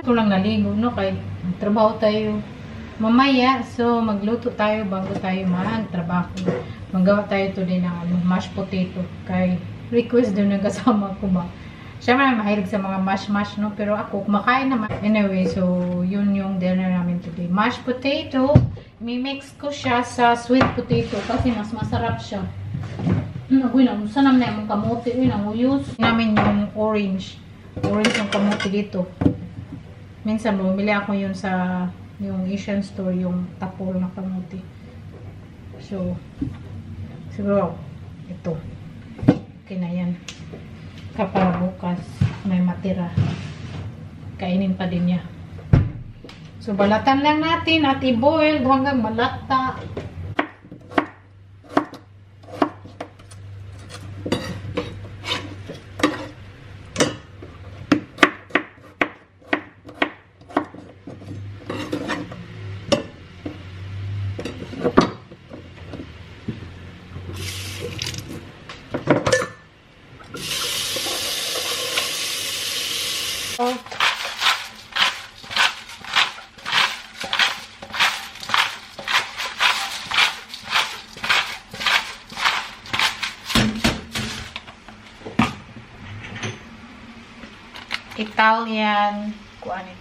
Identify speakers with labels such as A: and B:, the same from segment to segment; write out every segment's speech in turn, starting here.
A: Ito lang naligo, no? Kay trabaho tayo mamaya. So, magluto tayo bago tayo magtrabaho. Magawa tayo today ng mashed potato. Kay request din ng kasama ko ba. Siyempre, mahilig sa mga mash-mash, no? Pero ako, kumakain naman. Anyway, so, yun yung dinner namin today. Mashed potato. Mimix ko siya sa sweet potato kasi mas masarap siya. Uy, saan naman na yung kamote? Uy, nanguyos. Namin yung orange. Orange yung kamote dito. Minsan, bumili ako yun sa yung Asian store, yung tapol na kamote. So, siguro, ito. Okay na yan. Kapag bukas, may matira. Kainin pa din niya. So, balatan lang natin at i-boil hanggang malata.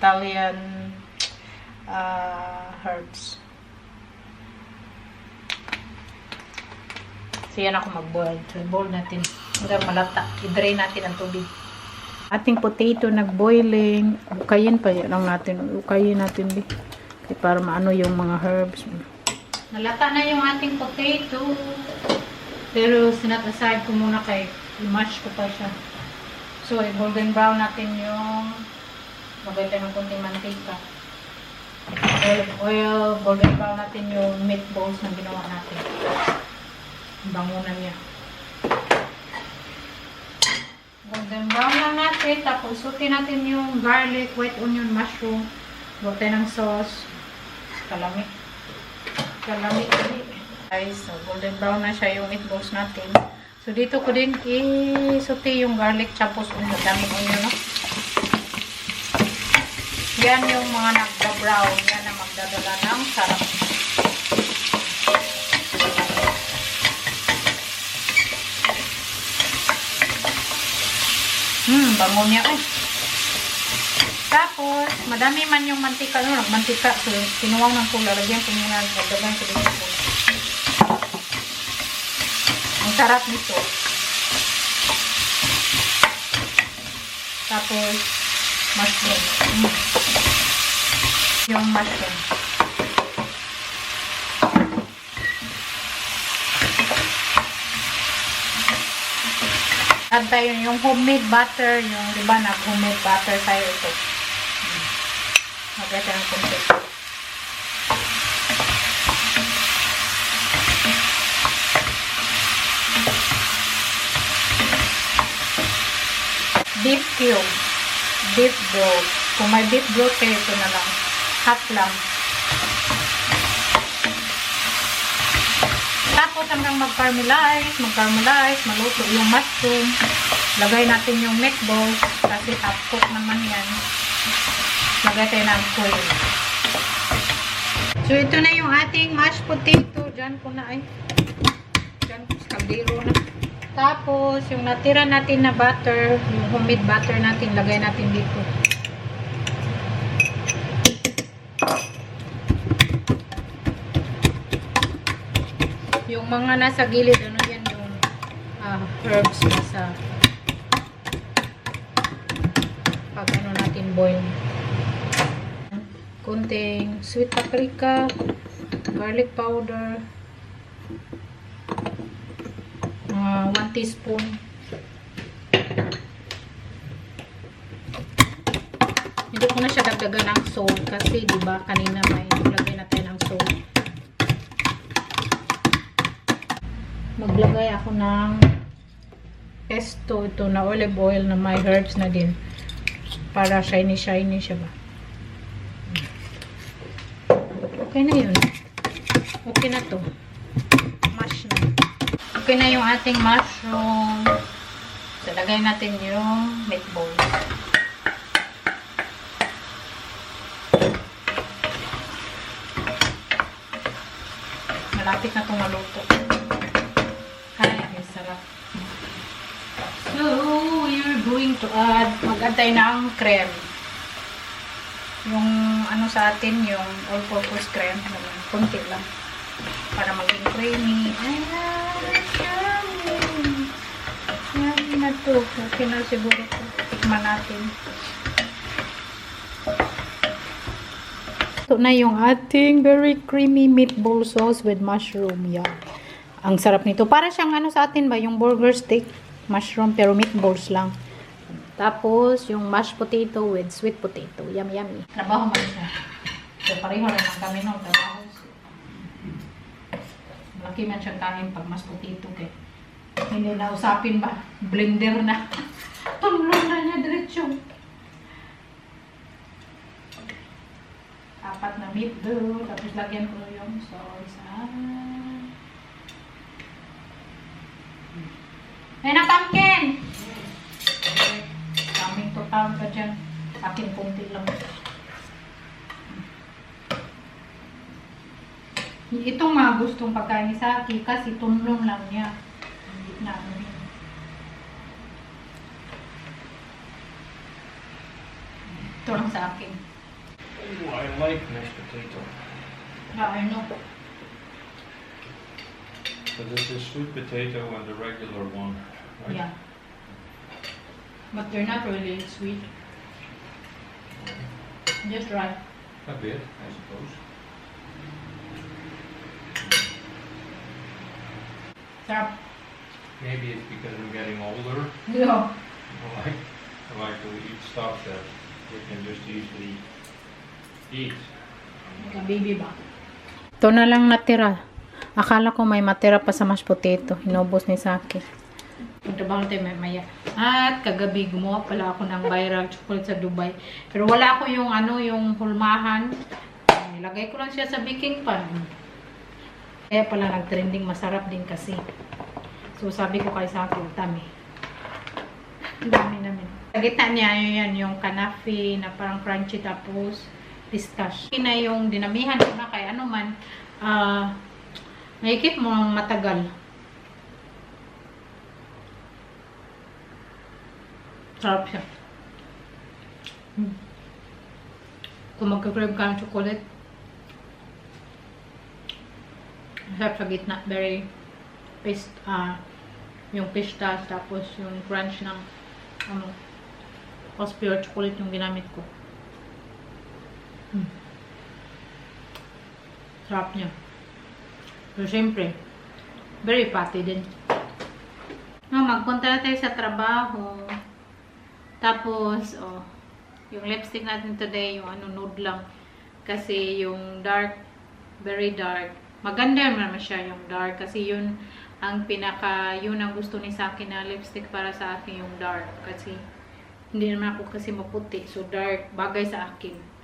A: Italian herbs. So yan ako mag-boil. So boil natin hanggang malata. I-drain natin ang tubig. Ating potato nag-boiling. Ukayin pa yan lang natin. Ukayin natin di. Para maano yung mga herbs. Nalata na yung ating potato. Pero sinat aside ko muna kay i-mash ko pa siya. So, golden brown natin yung magay tayo ng konting mantika. Oil, golden brown natin yung meatballs na ginawa natin. Bangunan niya. Golden brown lang natin. Tapos, sutin natin yung garlic, white onion, mushroom. Buat tayo ng sauce. Kalami. Kalami. Guys, so golden brown na siya yung meatballs natin. So, dito ko din i-sauté yung garlic tapos daming onion, no? Yan yung mga nagda-brown. Yan ang magdadala ng sarap. Bango niya eh. Tapos, madami man yung mantika. No? Mantika. So, kinuwang ng pula. Lagyan ko muna. Nagdagan ko din ng pula. Ang sarap nito. Tapos, mushroom. Yung mushroom. Add tayo yung homemade butter. Yung, diba, nag-homemade butter tayo ito. Maganda yung konti. Beef cube. Beef broth. Kung may beef broth kayo, ito na lang. Half lang. Tapos hanggang mag-caramelize, maluto yung mushroom. Lagay natin yung meatballs kasi half cook naman yan. Lagay tayo ng oil. So ito na yung ating mashed potato. Diyan ko na ay. Diyan ko sa kaldero na. Tapos, yung natira natin na butter, yung homemade butter natin, lagay natin dito. Yung mga nasa gilid, ano yan yung herbs nasa pag ano natin boil. Kunting sweet paprika, garlic powder, 1 teaspoon. Hindi ko na siya dagdagan ng salt kasi diba kanina may lagay natin ng salt. Maglagay ako ng pesto, ito na olive oil na may herbs na din para shiny siya ba. Okay na yun. Okay na to. Mash na. Okay na yung ating mushroom. So, lagay natin yung meatballs. malapit na itong maluto. Ay, sarap. So, we're going to add, mag-add tayo ng cream. Yung ano sa atin, yung all-purpose cream. Kunti lang. Para maging creamy. Ayan, yummy. Yummy na to. Okay na siguro to. Tikman natin. Ito na yung ating very creamy meatball sauce with mushroom. Yeah. Ang sarap nito. Para siyang ano sa atin ba? Yung burger steak. Mushroom pero meatballs lang. Tapos yung mashed potato with sweet potato. Yummy, yummy. Trabaho man siya. So pareho rin ang kami ng trabaho. Malaki man siyang kanin pag mashed potato. Kaya hindi na usapin ba? Blender na. Tulong na niya diretsyo. Apat na meatball. Tapos lagyan ko yung sauce. Ay na pumpkin! Kaming total ka dyan. Akin kunti lang. Itong mga gustong pagkain ni Saki kasi tunlong lang niya. Hindi na ano rin. Ito lang sa akin.
B: Oh, I like mashed potato.
A: Yeah, I know.
B: So this is sweet potato and the regular one, right?
A: Yeah. But they're not really sweet. Just right.
B: A bit, I suppose.
A: Sarap.
B: Maybe it's because I'm getting older.
A: Yeah.
B: I like to eat stuff that we can just easily eat.
A: Like a baby ba? Ito na lang natira. Akala ko may matira pa sa mashed potato. Hinubos ni Saki. Magtrabaho tayo maya. At kagabi gumawa pala ako ng viral chocolate sa Dubai. Pero wala ko yung ano, yung hulmahan. Nilagay ko lang siya sa baking pan. Kaya pala nag-trending, masarap din kasi. So sabi ko kay Saki, dami. Dami namin. Sa gitna niya, yan yung kanafi na parang crunchy tapos pistache. Yun na yung dinamihan ko na kay ano man, nakikip mo ang matagal. Sarap siya. Kung magka-crave ka ng chocolate, sarap sa gitna. Very yung pistache tapos yung crunch ng ano, pure chocolate yung ginamit ko. Sarap niya. So, syempre, very fatty din. No, magpunta na tayo sa trabaho. Tapos, yung lipstick natin today, yung ano, nude lang. Kasi yung dark, very dark. Maganda naman siya yung dark. Kasi yun, yun ang gusto ni sa akin na lipstick para sa akin yung dark. Kasi, hindi naman ako kasi maputi. So, dark, bagay sa akin.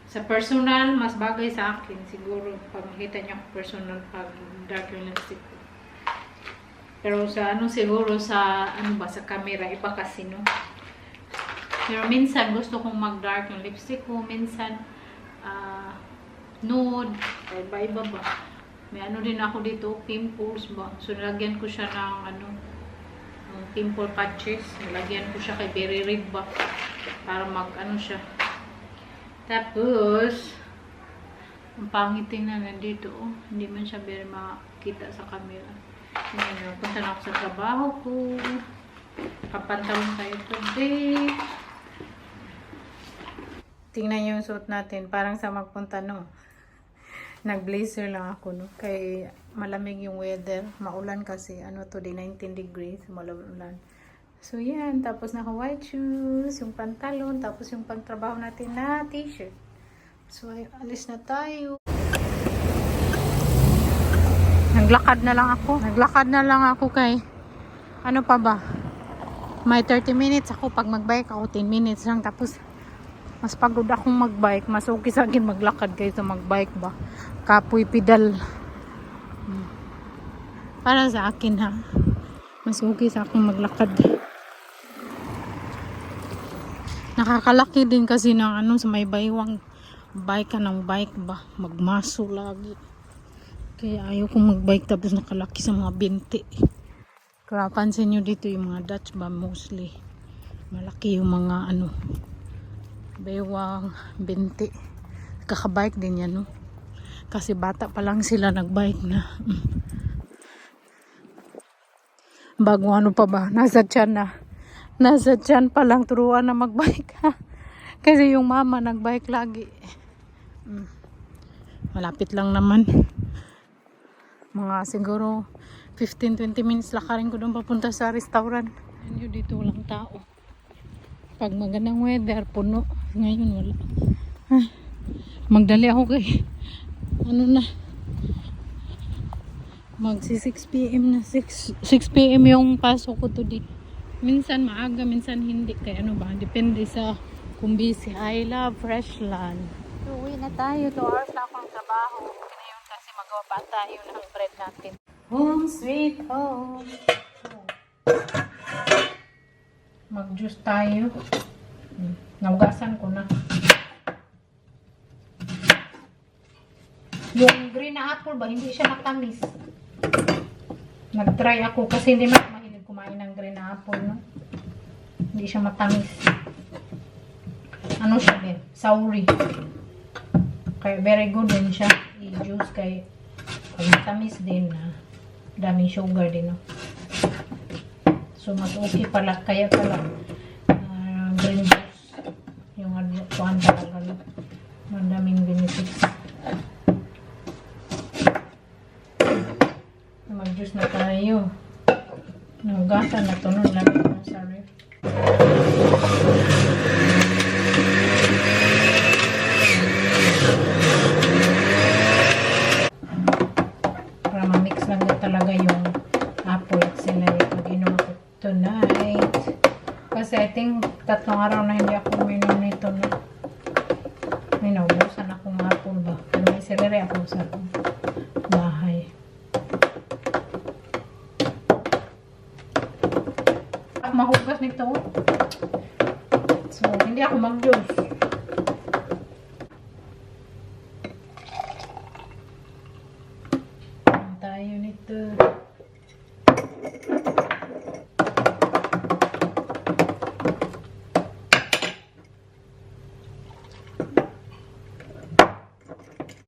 A: Sa personal, mas bagay sa akin. Siguro, pag makita niyo ako personal, pag dark yung lipstick ko. Pero sa ano, siguro sa, ano ba, sa camera, iba kasi, no? Pero minsan, gusto kong mag-dark yung lipstick ko. Minsan, nude. Iba-iba ba? May ano din ako dito, pimples ba? So, nilagyan ko siya ng, ano, pimple patches. Nilagyan ko siya kay Berry Red ba? Para mag-ano siya. Tapos, ang pangit tingnan nandito, oh. Hindi man siya very makita sa camera. Ngayon, punta na ako sa trabaho ko. Kapantalon tayo today. Tingnan yung suot natin. Parang sa magpunta, no? Nag-blazer lang ako, no? Kaya malamig yung weather. Maulan kasi. Ano today, 19 degrees. Malamig. So, yan. Tapos naka-white shoes, yung pantalon, tapos yung pagtrabaho natin na t-shirt. So, alis na tayo. Naglakad na lang ako. Naglakad na lang ako kay, ano pa ba? May 30 minutes ako. Pag mag-bike ako, 10 minutes lang. Tapos, mas pagod akong mag-bike. Mas okay sa akin maglakad kaysa mag-bike ba? Kapoy pedal. Para sa akin, ha? Mas okay sa akin maglakad. Nakakalaki din kasi ng ano sa may baywang bike ka ng bike ba. Magmaso lagi. Kaya ayaw kong magbike tapos nakalaki sa mga binti. Kaya pansin nyo dito yung mga Dutch ba mostly. Malaki yung mga ano, bewang, binti. Kakabike din yan, no? Kasi bata pa lang sila nagbike na. Bago ano pa ba, nasa tiyan pa lang turuan na magbike. Kasi yung mama nagbike lagi. Malapit lang naman. Mga siguro 15-20 minutes lakarin ko doon papunta sa restaurant. Ayun, dito walang tao. Pag magandang weather, puno. Ngayon wala. Magdali ako kay ano na, magsi 6 PM na. 6 PM yung pasok ko today. Minsan maaga, minsan hindi. Kaya ano ba, depende sa kung busy. I love Freshland. So, uwi na tayo. 2 hours na akong trabaho. Ngayon kasi magawa pa tayo ng bread natin. Home sweet home. Mag-juice tayo. Naugasan ko na. Yung green na apple ba, hindi siya matamis. Nag-try ako kasi hindi mahilig kumain ng green na apple, no? Hindi siya matamis. Ano siya din? Soury. Kaya very good din siya. I-juice kay matamis din na daming sugar din, no? So, mas okay pala. Kaya pala green juice. Yung kuhan talaga, no? Madaming benefits. Mag-juice na tayo. Naugasan na to. Nun lang ito sa ref. Para ma-mix lang talaga yung apple at celery. Pag-inom ako tonight. Kasi I think 3 araw na hindi ako uminom nito, no? May naubusan akong apple ba? Pero may celery ako sa bahay. Mahugas nito. So, hindi ako mag-juice. Tayo nito.